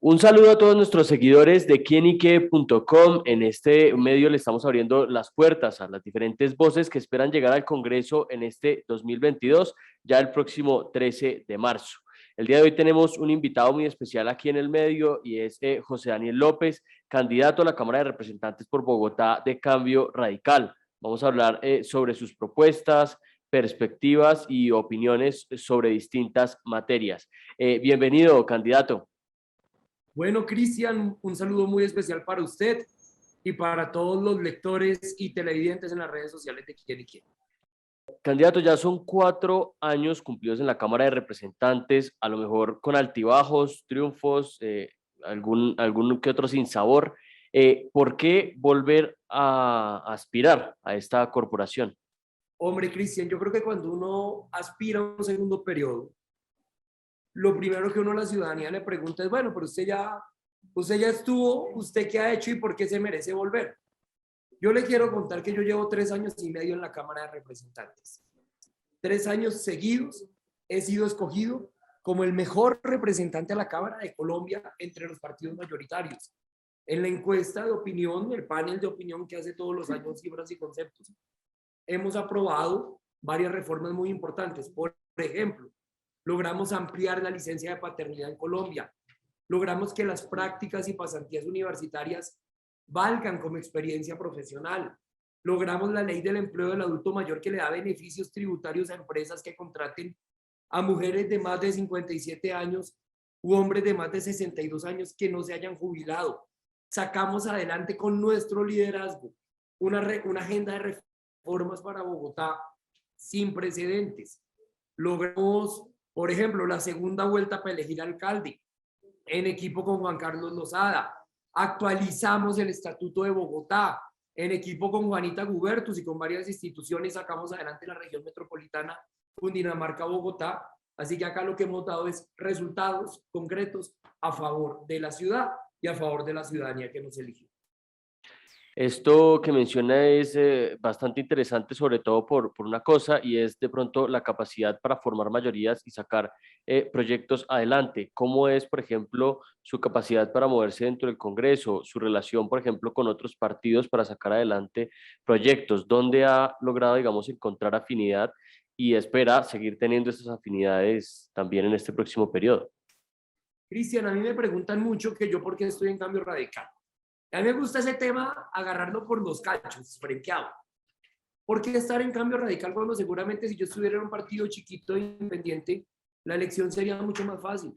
Un saludo a todos nuestros seguidores de quienique.com. En este medio le estamos abriendo las puertas a las diferentes voces que esperan llegar al Congreso en este 2022, ya el próximo 13 de marzo. El día de hoy tenemos un invitado muy especial aquí en el medio y es José Daniel López, candidato a la Cámara de Representantes por Bogotá de Cambio Radical. Vamos a hablar sobre sus propuestas, perspectivas y opiniones sobre distintas materias. Bienvenido, candidato. Bueno, Cristian, un saludo muy especial para usted y para todos los lectores y televidentes en las redes sociales de Quién y Quién. Candidato, ya son 4 años cumplidos en la Cámara de Representantes, a lo mejor con altibajos, triunfos, algún que otro sinsabor. ¿Por qué volver a aspirar a esta corporación? Hombre, Cristian, yo creo que cuando uno aspira a un segundo periodo, lo primero que uno a la ciudadanía le pregunta es, bueno, pero usted ya estuvo, ¿usted qué ha hecho y por qué se merece volver? Yo le quiero contar que yo llevo 3 años y medio en la Cámara de Representantes. 3 años seguidos he sido escogido como el mejor representante a la Cámara de Colombia entre los partidos mayoritarios. En la encuesta de opinión, el panel de opinión que hace todos los años Cifras y Conceptos, hemos aprobado varias reformas muy importantes. Por ejemplo, logramos ampliar la licencia de paternidad en Colombia, logramos que las prácticas y pasantías universitarias valgan como experiencia profesional, logramos la ley del empleo del adulto mayor que le da beneficios tributarios a empresas que contraten a mujeres de más de 57 años u hombres de más de 62 años que no se hayan jubilado. Sacamos adelante con nuestro liderazgo una agenda de reformas para Bogotá sin precedentes. Logramos, por ejemplo, la segunda vuelta para elegir alcalde en equipo con Juan Carlos Lozada. Actualizamos el Estatuto de Bogotá en equipo con Juanita Gubertus y con varias instituciones. Sacamos adelante la región metropolitana Cundinamarca-Bogotá. Así que acá lo que hemos dado es resultados concretos a favor de la ciudad y a favor de la ciudadanía que nos eligió. Esto que menciona es bastante interesante, sobre todo por una cosa, y es de pronto la capacidad para formar mayorías y sacar proyectos adelante. ¿Cómo es, por ejemplo, su capacidad para moverse dentro del Congreso, su relación, por ejemplo, con otros partidos para sacar adelante proyectos? ¿Dónde ha logrado, digamos, encontrar afinidad y espera seguir teniendo esas afinidades también en este próximo periodo? Cristian, a mí me preguntan mucho que yo por qué estoy en Cambio Radical. A mí me gusta ese tema, agarrarlo por los cachos, frenqueado. ¿Por qué estar en Cambio Radical cuando seguramente si yo estuviera en un partido chiquito e independiente, la elección sería mucho más fácil?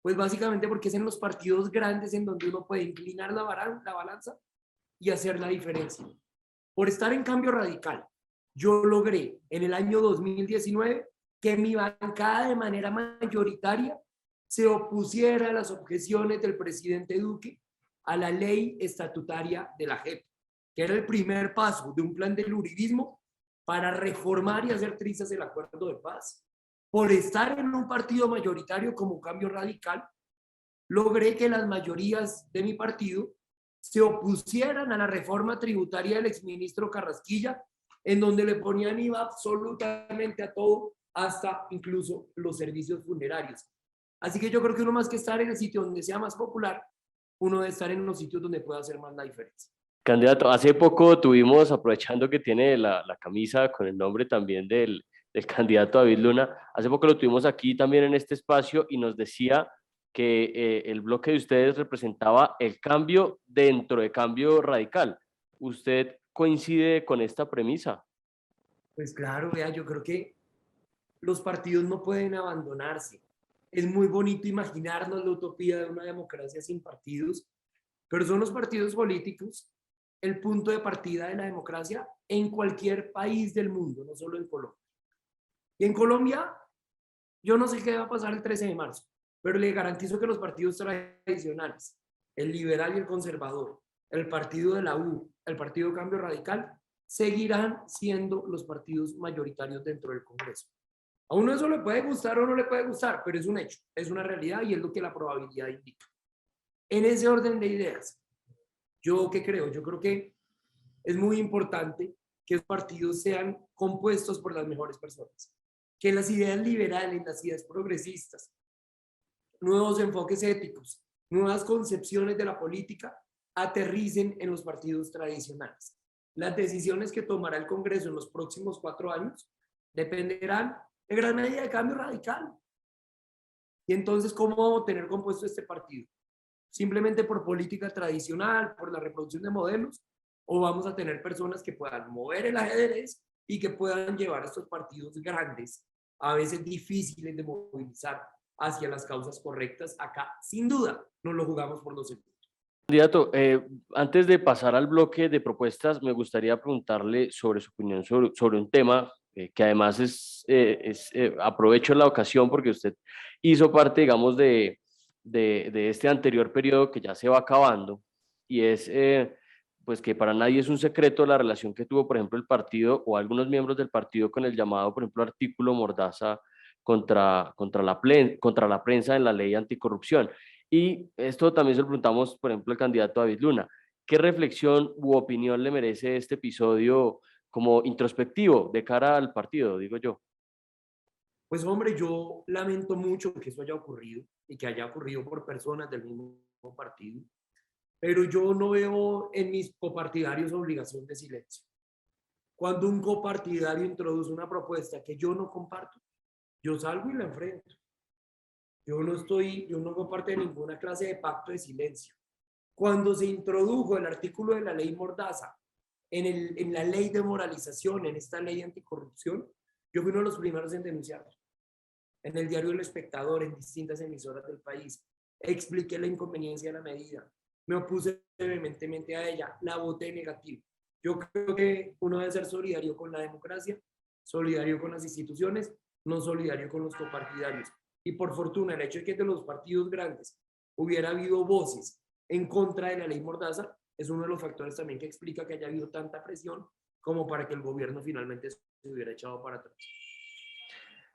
Pues básicamente porque es en los partidos grandes en donde uno puede inclinar la balanza y hacer la diferencia. Por estar en Cambio Radical, yo logré en el año 2019 que mi bancada de manera mayoritaria se opusiera a las objeciones del presidente Duque a la ley estatutaria de la JEP, que era el primer paso de un plan del uribismo para reformar y hacer trizas el acuerdo de paz. Por estar en un partido mayoritario como Cambio Radical, logré que las mayorías de mi partido se opusieran a la reforma tributaria del exministro Carrasquilla, en donde le ponían IVA absolutamente a todo, hasta incluso los servicios funerarios. Así que yo creo que uno más que estar en el sitio donde sea más popular, uno debe estar en los sitios donde pueda hacer más la diferencia. Candidato, hace poco tuvimos, aprovechando que tiene la camisa con el nombre también del candidato David Luna, hace poco lo tuvimos aquí también en este espacio y nos decía que el bloque de ustedes representaba el cambio dentro de Cambio Radical. ¿Usted coincide con esta premisa? Pues claro, vea, yo creo que los partidos no pueden abandonarse. Es muy bonito imaginarnos la utopía de una democracia sin partidos, pero son los partidos políticos el punto de partida de la democracia en cualquier país del mundo, no solo en Colombia. Y en Colombia, yo no sé qué va a pasar el 13 de marzo, pero le garantizo que los partidos tradicionales, el liberal y el conservador, el partido de la U, el partido Cambio Radical, seguirán siendo los partidos mayoritarios dentro del Congreso. A uno eso le puede gustar o no le puede gustar, pero es un hecho, es una realidad y es lo que la probabilidad indica. En ese orden de ideas, ¿yo qué creo? Yo creo que es muy importante que los partidos sean compuestos por las mejores personas, que las ideas liberales, las ideas progresistas, nuevos enfoques éticos, nuevas concepciones de la política aterricen en los partidos tradicionales. Las decisiones que tomará el Congreso en los próximos 4 años dependerán en gran medida de cambio radical. Y entonces, ¿cómo vamos a tener compuesto este partido? ¿Simplemente por política tradicional, por la reproducción de modelos? ¿O vamos a tener personas que puedan mover el ajedrez y que puedan llevar estos partidos grandes, a veces difíciles de movilizar, hacia las causas correctas? Acá, sin duda, nos lo jugamos por los segundos. Candidato, antes de pasar al bloque de propuestas, me gustaría preguntarle sobre su opinión sobre un tema que además aprovecho la ocasión porque usted hizo parte, digamos, de este anterior periodo que ya se va acabando, y es pues que para nadie es un secreto la relación que tuvo, por ejemplo, el partido o algunos miembros del partido con el llamado, por ejemplo, artículo Mordaza contra la prensa en la ley anticorrupción. Y esto también se lo preguntamos, por ejemplo, al candidato David Luna. ¿Qué reflexión u opinión le merece este episodio como introspectivo de cara al partido, digo yo? Pues hombre, yo lamento mucho que eso haya ocurrido y que haya ocurrido por personas del mismo partido, pero yo no veo en mis copartidarios obligación de silencio. Cuando un copartidario introduce una propuesta que yo no comparto, yo salgo y la enfrento. Yo no hago parte de ninguna clase de pacto de silencio. Cuando se introdujo el artículo de la ley Mordaza en la ley de moralización, en esta ley anticorrupción, yo fui uno de los primeros en denunciarlo. En el diario El Espectador, en distintas emisoras del país, expliqué la inconveniencia de la medida. Me opuse vehementemente a ella, la voté negativa. Yo creo que uno debe ser solidario con la democracia, solidario con las instituciones, no solidario con los copartidarios. Y por fortuna, el hecho de que de los partidos grandes hubiera habido voces en contra de la ley Mordaza es uno de los factores también que explica que haya habido tanta presión como para que el gobierno finalmente se hubiera echado para atrás.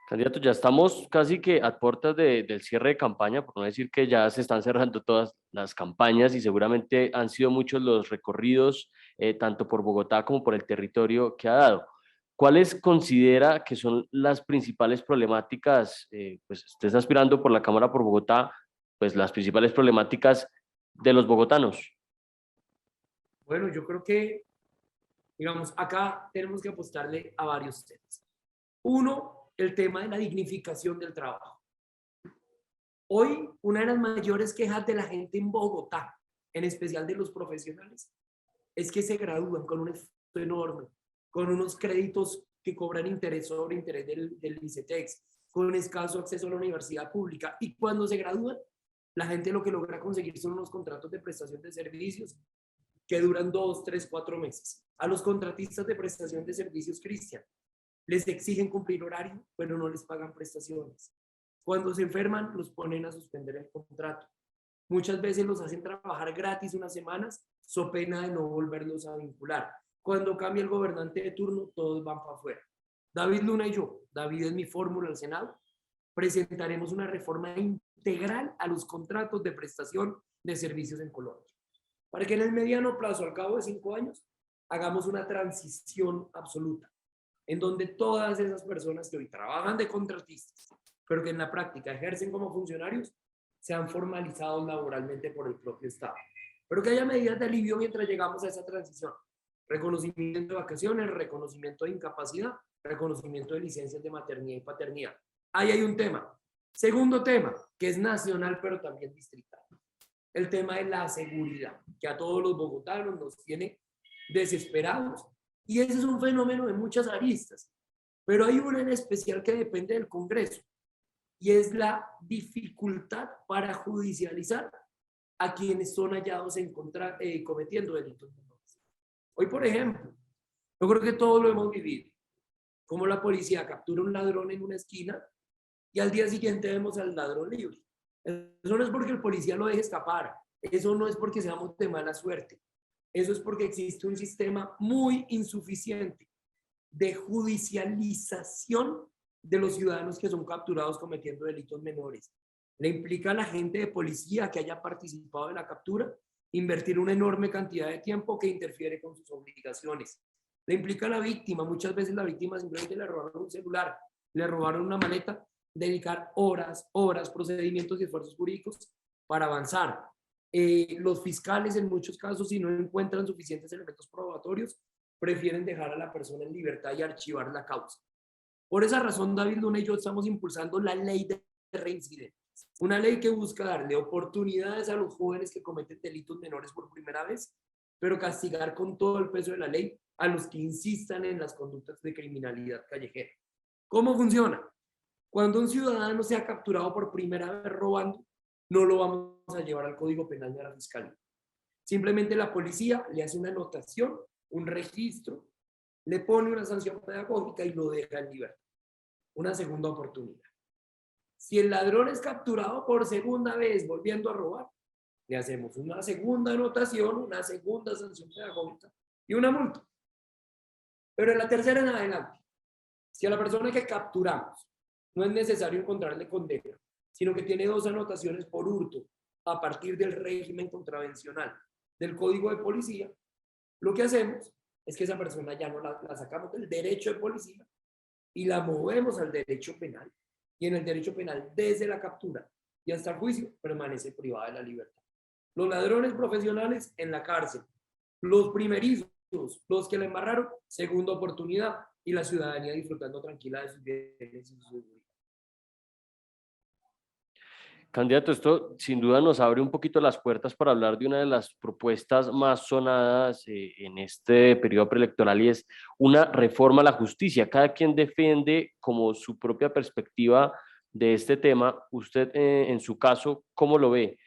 Candidato, ya estamos casi que a puertas del cierre de campaña, por no decir que ya se están cerrando todas las campañas y seguramente han sido muchos los recorridos, tanto por Bogotá como por el territorio que ha dado. ¿Cuáles considera que son las principales problemáticas? Pues usted está aspirando por la Cámara por Bogotá, pues las principales problemáticas de los bogotanos. Bueno, yo creo que, digamos, acá tenemos que apostarle a varios temas. Uno, el tema de la dignificación del trabajo. Hoy, una de las mayores quejas de la gente en Bogotá, en especial de los profesionales, es que se gradúan con un esfuerzo enorme, con unos créditos que cobran interés sobre interés del ICETEX, con un escaso acceso a la universidad pública. Y cuando se gradúan, la gente lo que logra conseguir son unos contratos de prestación de servicios que duran 2, 3, 4 meses. A los contratistas de prestación de servicios, Cristian, les exigen cumplir horario, pero no les pagan prestaciones. Cuando se enferman, los ponen a suspender el contrato. Muchas veces los hacen trabajar gratis unas semanas, so pena de no volverlos a vincular. Cuando cambia el gobernante de turno, todos van para afuera. David Luna y yo, David es mi fórmula al Senado, presentaremos una reforma integral a los contratos de prestación de servicios en Colombia, para que en el mediano plazo, al cabo de 5 años, hagamos una transición absoluta, en donde todas esas personas que hoy trabajan de contratistas, pero que en la práctica ejercen como funcionarios, sean formalizados laboralmente por el propio Estado. Pero que haya medidas de alivio mientras llegamos a esa transición. Reconocimiento de vacaciones, reconocimiento de incapacidad, reconocimiento de licencias de maternidad y paternidad. Ahí hay un tema. Segundo tema, que es nacional, pero también distrital. El tema de la seguridad, que a todos los bogotanos nos tiene desesperados. Y ese es un fenómeno de muchas aristas. Pero hay una en especial que depende del Congreso, y es la dificultad para judicializar a quienes son hallados cometiendo delitos menores. Hoy, por ejemplo, yo creo que todos lo hemos vivido, como la policía captura un ladrón en una esquina y al día siguiente vemos al ladrón libre. Eso no es porque el policía lo deje escapar, eso no es porque seamos de mala suerte, eso es porque existe un sistema muy insuficiente de judicialización de los ciudadanos que son capturados cometiendo delitos menores. Le implica a la gente de policía que haya participado en la captura invertir una enorme cantidad de tiempo que interfiere con sus obligaciones. Le implica a la víctima, muchas veces la víctima simplemente le robaron un celular, le robaron una maleta, dedicar horas, procedimientos y esfuerzos jurídicos para avanzar. Los fiscales en muchos casos, si no encuentran suficientes elementos probatorios, prefieren dejar a la persona en libertad y archivar la causa. Por esa razón, David Luna y yo estamos impulsando la ley de reincidentes, una ley que busca darle oportunidades a los jóvenes que cometen delitos menores por primera vez, pero castigar con todo el peso de la ley a los que insistan en las conductas de criminalidad callejera. ¿Cómo funciona? Cuando un ciudadano sea capturado por primera vez robando, no lo vamos a llevar al Código Penal ni a la Fiscalía. Simplemente la policía le hace una anotación, un registro, le pone una sanción pedagógica y lo deja en libertad. Una segunda oportunidad. Si el ladrón es capturado por segunda vez volviendo a robar, le hacemos una segunda anotación, una segunda sanción pedagógica y una multa. Pero en la tercera en adelante, si a la persona que capturamos no es necesario encontrarle condena, sino que tiene 2 anotaciones por hurto a partir del régimen contravencional del Código de Policía, lo que hacemos es que esa persona ya no la sacamos del derecho de policía y la movemos al derecho penal. Y en el derecho penal, desde la captura y hasta el juicio, permanece privada de la libertad. Los ladrones profesionales en la cárcel, los primerizos, los que la embarraron, segunda oportunidad, y la ciudadanía disfrutando tranquila de sus bienes y su seguridad. Candidato, esto sin duda nos abre un poquito las puertas para hablar de una de las propuestas más sonadas en este periodo preelectoral y es una reforma a la justicia. Cada quien defiende como su propia perspectiva de este tema. Usted, en su caso, ¿cómo lo ve?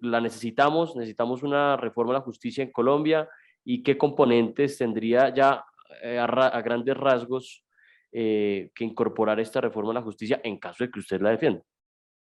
¿La necesitamos? ¿Necesitamos una reforma a la justicia en Colombia? ¿Y qué componentes tendría ya a grandes rasgos que incorporar esta reforma a la justicia en caso de que usted la defienda?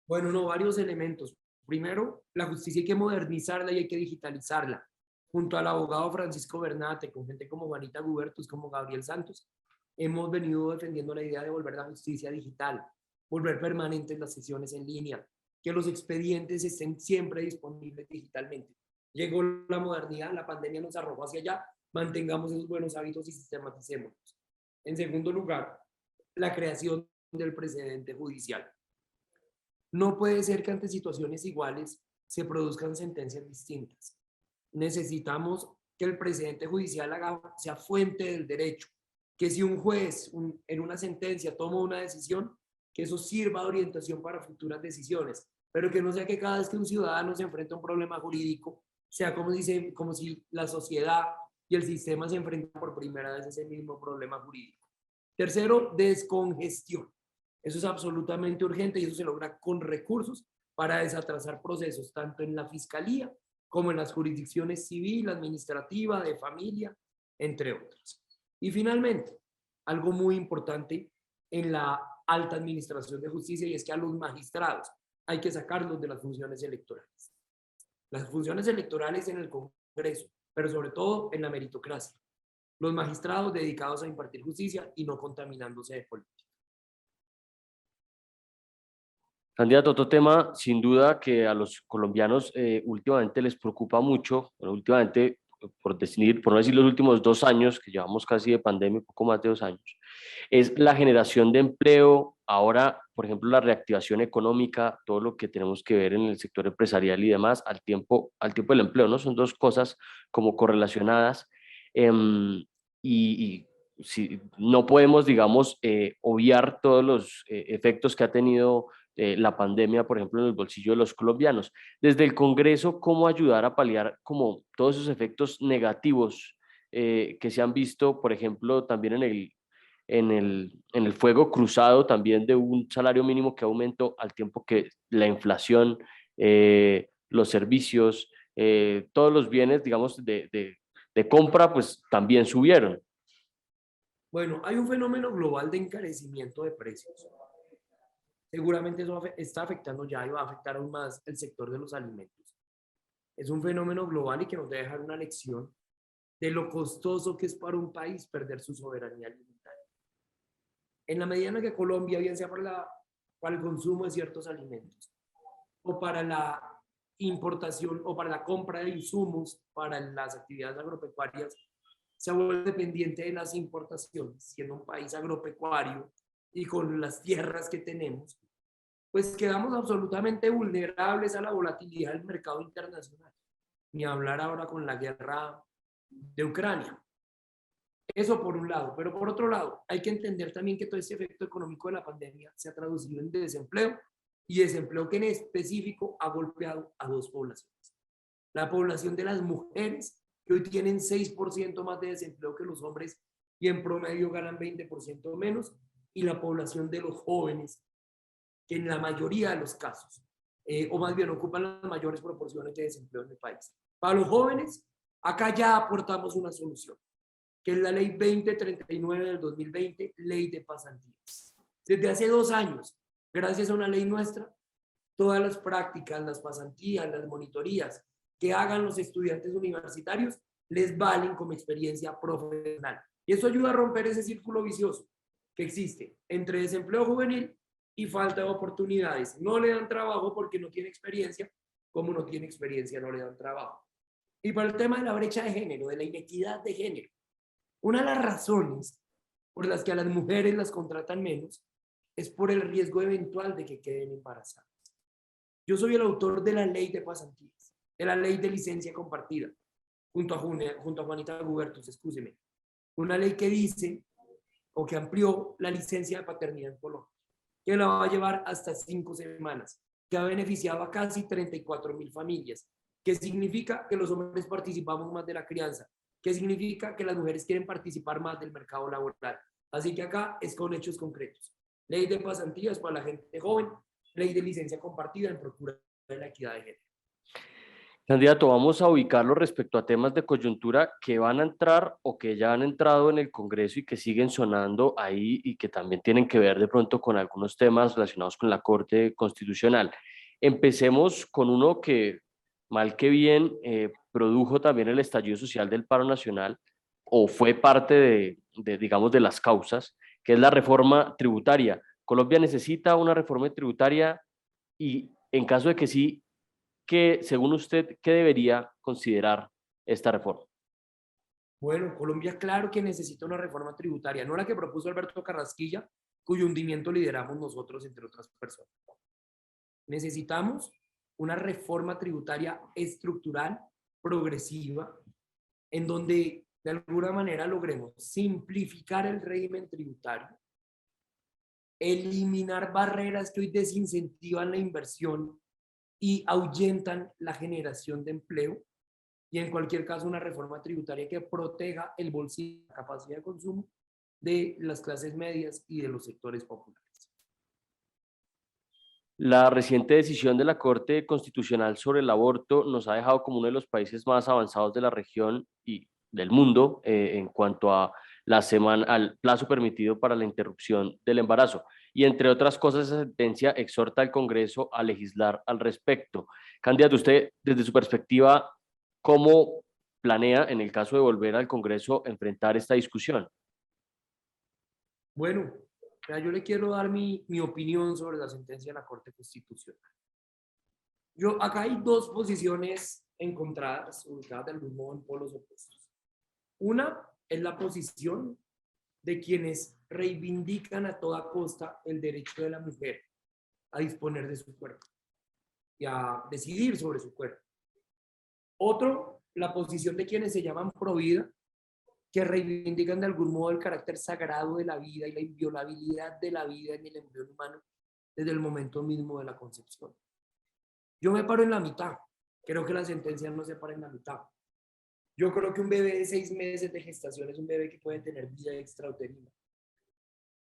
Bueno, no, varios elementos. Primero, la justicia hay que modernizarla y hay que digitalizarla. Junto al abogado Francisco Bernate, con gente como Juanita Gubertus, como Gabriel Santos, hemos venido defendiendo la idea de volver la justicia digital, volver permanentes las sesiones en línea, que los expedientes estén siempre disponibles digitalmente. Llegó la modernidad, la pandemia nos arrojó hacia allá, mantengamos esos buenos hábitos y sistematicémoslos. En segundo lugar, la creación del precedente judicial. No puede ser que ante situaciones iguales se produzcan sentencias distintas. Necesitamos que el precedente judicial sea fuente del derecho, que si un juez en una sentencia toma una decisión, que eso sirva de orientación para futuras decisiones, pero que no sea que cada vez que un ciudadano se enfrenta a un problema jurídico, sea como si la sociedad y el sistema se enfrentan por primera vez a ese mismo problema jurídico. Tercero, descongestión. Eso es absolutamente urgente y eso se logra con recursos para desatrasar procesos, tanto en la fiscalía como en las jurisdicciones civil, administrativa, de familia, entre otras. Y finalmente, algo muy importante en la alta administración de justicia y es que a los magistrados hay que sacarlos de las funciones electorales. Las funciones electorales en el Congreso, pero sobre todo en la meritocracia. Los magistrados dedicados a impartir justicia y no contaminándose de política. Candidato, otro tema, sin duda, que a los colombianos últimamente les preocupa mucho, bueno, últimamente, por no decir los últimos 2 años, que llevamos casi de pandemia, poco más de 2 años, es la generación de empleo. Ahora, por ejemplo, la reactivación económica, todo lo que tenemos que ver en el sector empresarial y demás, al tiempo del empleo, ¿no? Son dos cosas como correlacionadas. Y si, no podemos, digamos, obviar todos los efectos que ha tenido la pandemia, por ejemplo, en el bolsillo de los colombianos. Desde el Congreso, ¿cómo ayudar a paliar como todos esos efectos negativos que se han visto, por ejemplo, también en el fuego cruzado también de un salario mínimo que aumentó al tiempo que la inflación, los servicios, todos los bienes, digamos, de compra, pues también subieron? Bueno, hay un fenómeno global de encarecimiento de precios. Seguramente eso está afectando ya y va a afectar aún más el sector de los alimentos. Es un fenómeno global y que nos debe dejar una lección de lo costoso que es para un país perder su soberanía alimentaria. En la medida en que Colombia, bien sea para el consumo de ciertos alimentos o para la importación o para la compra de insumos para las actividades agropecuarias, se vuelve dependiente de las importaciones, siendo un país agropecuario y con las tierras que tenemos, pues quedamos absolutamente vulnerables a la volatilidad del mercado internacional. Ni hablar ahora con la guerra de Ucrania. Eso por un lado, pero por otro lado, hay que entender también que todo este efecto económico de la pandemia se ha traducido en desempleo y desempleo que en específico ha golpeado a dos poblaciones. La población de las mujeres, que hoy tienen 6% más de desempleo que los hombres y en promedio ganan 20% menos, y la población de los jóvenes, que en la mayoría de los casos, o más bien ocupan las mayores proporciones de desempleo en el país. Para los jóvenes, acá ya aportamos una solución, que es la ley 2039 del 2020, ley de pasantías. Desde hace 2 años, gracias a una ley nuestra, todas las prácticas, las pasantías, las monitorías que hagan los estudiantes universitarios les valen como experiencia profesional. Y eso ayuda a romper ese círculo vicioso que existe entre desempleo juvenil y falta de oportunidades. No le dan trabajo porque no tiene experiencia, como no tiene experiencia no le dan trabajo. Y para el tema de la brecha de género, de la inequidad de género, una de las razones por las que a las mujeres las contratan menos es por el riesgo eventual de que queden embarazadas. Yo soy el autor de la ley de pasantías, de la ley de licencia compartida, junto a Juanita Gubertus, excúseme. Una ley que dice, o que amplió la licencia de paternidad en Colombia, que la va a llevar hasta 5 semanas, que ha beneficiado a casi 34.000 familias, que significa que los hombres participamos más de la crianza, que significa que las mujeres quieren participar más del mercado laboral. Así que acá es con hechos concretos. Ley de pasantías para la gente joven, ley de licencia compartida en procura de la equidad de género. Candidato, vamos a ubicarlo respecto a temas de coyuntura que van a entrar o que ya han entrado en el Congreso y que siguen sonando ahí y que también tienen que ver de pronto con algunos temas relacionados con la Corte Constitucional. Empecemos con uno que, mal que bien, produjo también el estallido social del paro nacional o fue parte digamos, de las causas, que es la reforma tributaria. Colombia necesita una reforma tributaria y en caso de que sí, que, según usted, ¿qué debería considerar esta reforma? Bueno, Colombia claro que necesita una reforma tributaria, no la que propuso Alberto Carrasquilla, cuyo hundimiento lideramos nosotros, entre otras personas. Necesitamos una reforma tributaria estructural, progresiva, en donde de alguna manera logremos simplificar el régimen tributario, eliminar barreras que hoy desincentivan la inversión y ahuyentan la generación de empleo, y en cualquier caso una reforma tributaria que proteja el bolsillo y la capacidad de consumo de las clases medias y de los sectores populares. La reciente decisión de la Corte Constitucional sobre el aborto nos ha dejado como uno de los países más avanzados de la región y del mundo en cuanto a al plazo permitido para la interrupción del embarazo. Y entre otras cosas, esa sentencia exhorta al Congreso a legislar al respecto. Candidato, usted, desde su perspectiva, ¿cómo planea, en el caso de volver al Congreso, enfrentar esta discusión? Bueno, yo le quiero dar mi opinión sobre la sentencia de la Corte Constitucional. Acá hay dos posiciones encontradas, ubicadas de algún modo en polos opuestos. Una es la posición de quienes reivindican a toda costa el derecho de la mujer a disponer de su cuerpo y a decidir sobre su cuerpo. Otro, la posición de quienes se llaman provida, que reivindican de algún modo el carácter sagrado de la vida y la inviolabilidad de la vida en el embrión humano desde el momento mismo de la concepción. Yo me paro en la mitad. Creo que la sentencia no se para en la mitad. Yo creo que un bebé de 6 meses de gestación es un bebé que puede tener vida extrauterina.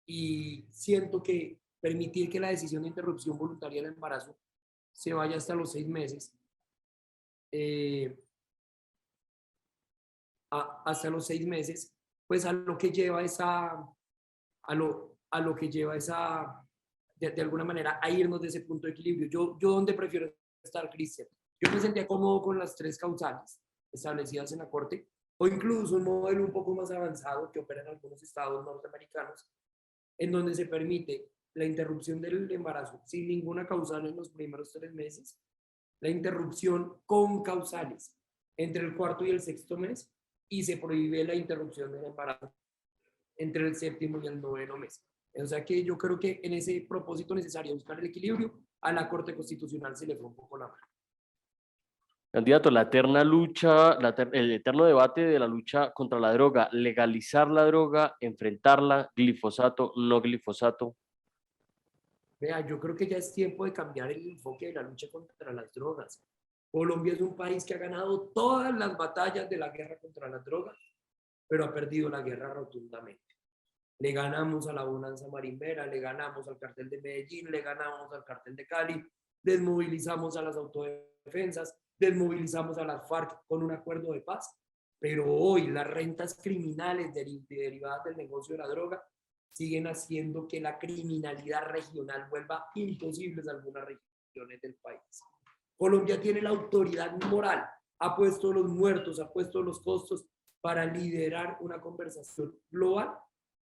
Y siento que permitir que la decisión de interrupción voluntaria del embarazo se vaya hasta los 6 meses, hasta los 6 meses, pues a lo que lleva de alguna manera, a irnos de ese punto de equilibrio. Yo ¿dónde prefiero estar, Cristian? Yo me sentía cómodo con las 3 causales establecidas en la Corte, o incluso un modelo un poco más avanzado que opera en algunos estados norteamericanos, en donde se permite la interrupción del embarazo sin ninguna causal en los primeros 3 meses, la interrupción con causales entre el 4º y el 6º mes, y se prohíbe la interrupción del embarazo entre el 7º y el 9º mes. O sea que yo creo que en ese propósito necesario buscar el equilibrio, a la Corte Constitucional se le fue un poco la mano. Candidato, la eterna lucha, el eterno debate de la lucha contra la droga, legalizar la droga, enfrentarla, glifosato, no glifosato. Vea, yo creo que ya es tiempo de cambiar el enfoque de la lucha contra las drogas. Colombia es un país que ha ganado todas las batallas de la guerra contra las drogas, pero ha perdido la guerra rotundamente. Le ganamos a la Bonanza Marimbera, le ganamos al cartel de Medellín, le ganamos al cartel de Cali, desmovilizamos a las autodefensas, desmovilizamos a las FARC con un acuerdo de paz, pero hoy las rentas criminales derivadas del negocio de la droga siguen haciendo que la criminalidad regional vuelva imposibles algunas regiones del país. Colombia tiene la autoridad moral, ha puesto los muertos, ha puesto los costos para liderar una conversación global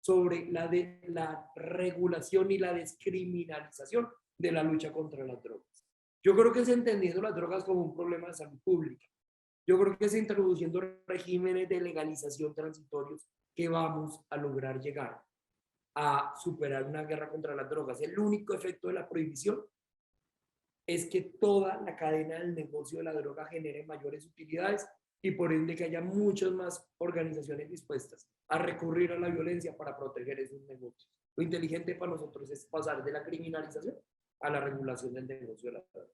sobre la regulación y la descriminalización de la lucha contra las drogas. Yo creo que es entendiendo las drogas como un problema de salud pública. Yo creo que es introduciendo regímenes de legalización transitorios que vamos a lograr llegar a superar una guerra contra las drogas. El único efecto de la prohibición es que toda la cadena del negocio de la droga genere mayores utilidades y por ende que haya muchas más organizaciones dispuestas a recurrir a la violencia para proteger esos negocios. Lo inteligente para nosotros es pasar de la criminalización a la regulación del negocio de la droga.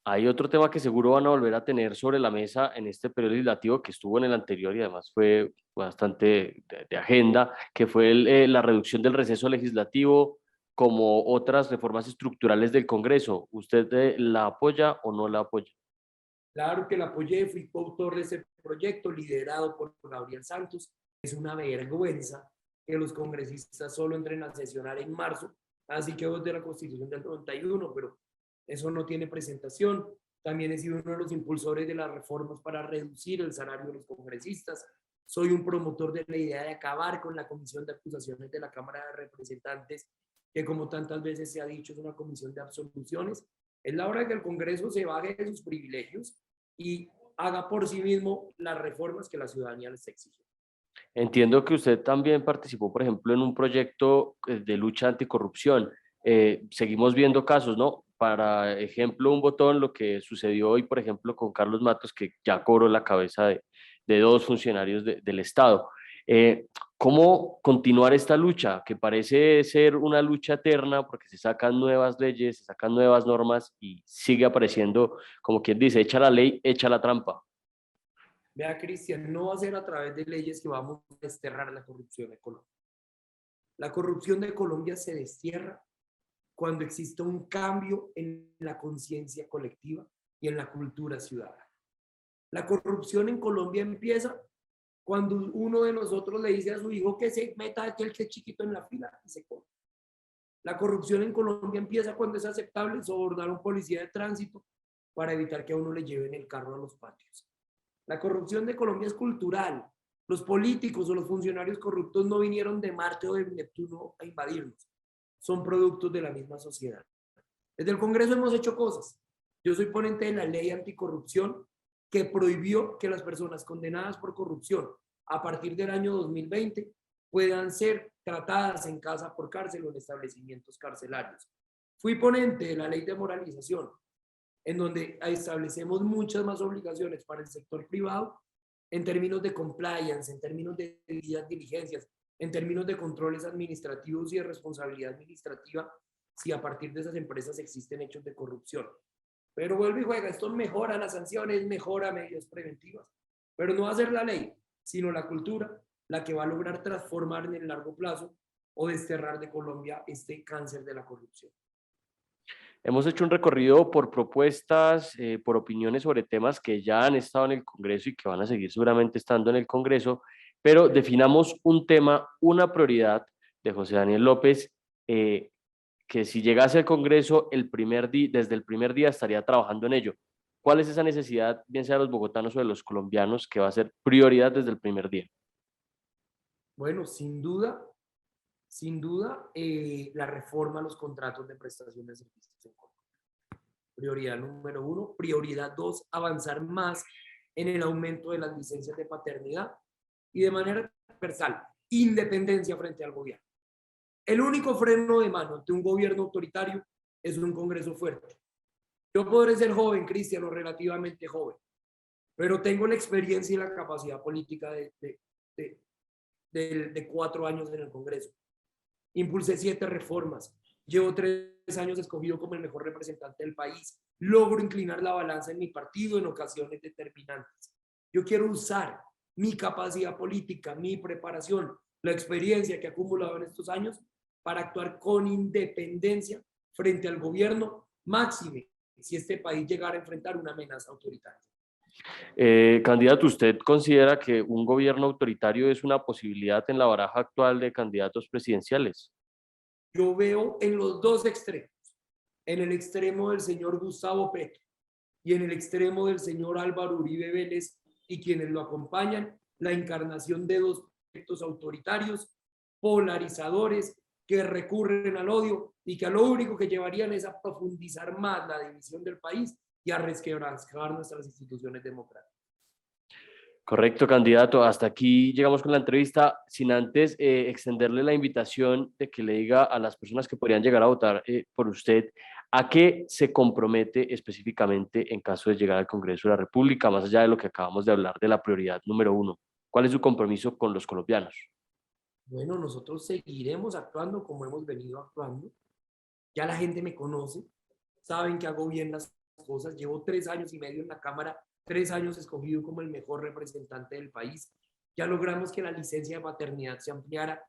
Hay otro tema que seguro van a volver a tener sobre la mesa en este periodo legislativo que estuvo en el anterior y además fue bastante de agenda, que fue la reducción del receso legislativo, como otras reformas estructurales del Congreso. ¿Usted la apoya o no la apoya? Claro que la apoyé, fui coautor de ese proyecto liderado por Gabriel Santos. Es una vergüenza que los congresistas solo entren a sesionar en marzo, así que es de la Constitución del 91, pero eso no tiene presentación. También he sido uno de los impulsores de las reformas para reducir el salario de los congresistas. Soy un promotor de la idea de acabar con la comisión de acusaciones de la Cámara de Representantes, que como tantas veces se ha dicho es una comisión de absoluciones. Es la hora de que el Congreso se baje de sus privilegios y haga por sí mismo las reformas que la ciudadanía les exige. Entiendo que usted también participó, por ejemplo, en un proyecto de lucha anticorrupción. Seguimos viendo casos, ¿no? Para ejemplo, un botón, lo que sucedió hoy, por ejemplo, con Carlos Matos, que ya cobró la cabeza de dos funcionarios del Estado. ¿Cómo continuar esta lucha? Que parece ser una lucha eterna porque se sacan nuevas leyes, se sacan nuevas normas y sigue apareciendo, como quien dice, echa la ley, echa la trampa. Vea, Cristian, no va a ser a través de leyes que vamos a desterrar la corrupción de Colombia. La corrupción de Colombia se destierra cuando existe un cambio en la conciencia colectiva y en la cultura ciudadana. La corrupción en Colombia empieza cuando uno de nosotros le dice a su hijo que se meta aquel que es chiquito en la fila y se come. La corrupción en Colombia empieza cuando es aceptable sobornar a un policía de tránsito para evitar que a uno le lleven el carro a los patios. La corrupción de Colombia es cultural. Los políticos o los funcionarios corruptos no vinieron de Marte o de Neptuno a invadirnos. Son productos de la misma sociedad. Desde el Congreso hemos hecho cosas. Yo soy ponente de la ley anticorrupción que prohibió que las personas condenadas por corrupción a partir del año 2020 puedan ser tratadas en casa por cárcel o en establecimientos carcelarios. Fui ponente de la ley de moralización, en donde establecemos muchas más obligaciones para el sector privado en términos de compliance, en términos de debidas diligencias, en términos de controles administrativos y de responsabilidad administrativa, si a partir de esas empresas existen hechos de corrupción. Pero vuelve y juega, esto mejora las sanciones, mejora medidas preventivas, pero no va a ser la ley, sino la cultura la que va a lograr transformar en el largo plazo o desterrar de Colombia este cáncer de la corrupción. Hemos hecho un recorrido por propuestas, por opiniones sobre temas que ya han estado en el Congreso y que van a seguir seguramente estando en el Congreso, pero definamos un tema, una prioridad de José Daniel López, que si llegase al Congreso desde el primer día estaría trabajando en ello. ¿Cuál es esa necesidad, bien sea de los bogotanos o de los colombianos, que va a ser prioridad desde el primer día? Bueno, sin duda, la reforma a los contratos de prestación de servicios en Colombia. Prioridad número 1. Prioridad 2, avanzar más en el aumento de las licencias de paternidad y de manera transversal, independencia frente al gobierno. El único freno de mano ante un gobierno autoritario es un Congreso fuerte. Yo podré ser joven, Cristian, o relativamente joven, pero tengo la experiencia y la capacidad política de 4 años en el Congreso. Impulsé 7 reformas. Llevo 3 años escogido como el mejor representante del país. Logro inclinar la balanza en mi partido en ocasiones determinantes. Yo quiero usar mi capacidad política, mi preparación, la experiencia que he acumulado en estos años para actuar con independencia frente al gobierno, máxime si este país llegara a enfrentar una amenaza autoritaria. Candidato, ¿usted considera que un gobierno autoritario es una posibilidad en la baraja actual de candidatos presidenciales? Yo veo en los dos extremos, en el extremo del señor Gustavo Petro y en el extremo del señor Álvaro Uribe Vélez y quienes lo acompañan, la encarnación de dos proyectos autoritarios, polarizadores, que recurren al odio y que a lo único que llevarían es a profundizar más la división del país y a resquebrajar nuestras instituciones democráticas. Correcto, candidato. Hasta aquí llegamos con la entrevista, sin antes extenderle la invitación de que le diga a las personas que podrían llegar a votar por usted a qué se compromete específicamente en caso de llegar al Congreso de la República, más allá de lo que acabamos de hablar de la prioridad número 1. ¿Cuál es su compromiso con los colombianos? Bueno, nosotros seguiremos actuando como hemos venido actuando. Ya la gente me conoce, saben que hago bien las cosas. Llevo 3 años y medio en la Cámara, 3 años escogido como el mejor representante del país. Ya logramos que la licencia de paternidad se ampliara.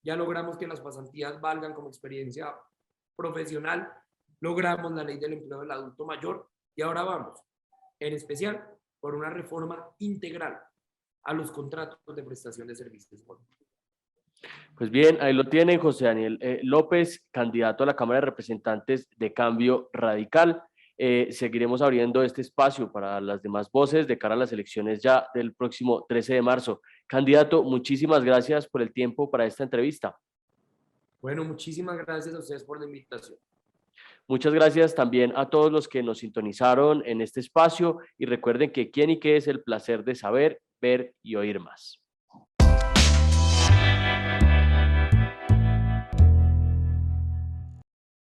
Ya logramos que las pasantías valgan como experiencia profesional. Logramos la ley del empleo del adulto mayor. Y ahora vamos, en especial, por una reforma integral a los contratos de prestación de servicios. Pues bien, ahí lo tienen, José Daniel López, candidato a la Cámara de Representantes de Cambio Radical. Seguiremos abriendo este espacio para las demás voces de cara a las elecciones ya del próximo 13 de marzo. Candidato, muchísimas gracias por el tiempo para esta entrevista. Bueno, muchísimas gracias a ustedes por la invitación. Muchas gracias también a todos los que nos sintonizaron en este espacio y recuerden que quién y qué es el placer de saber, ver y oír más.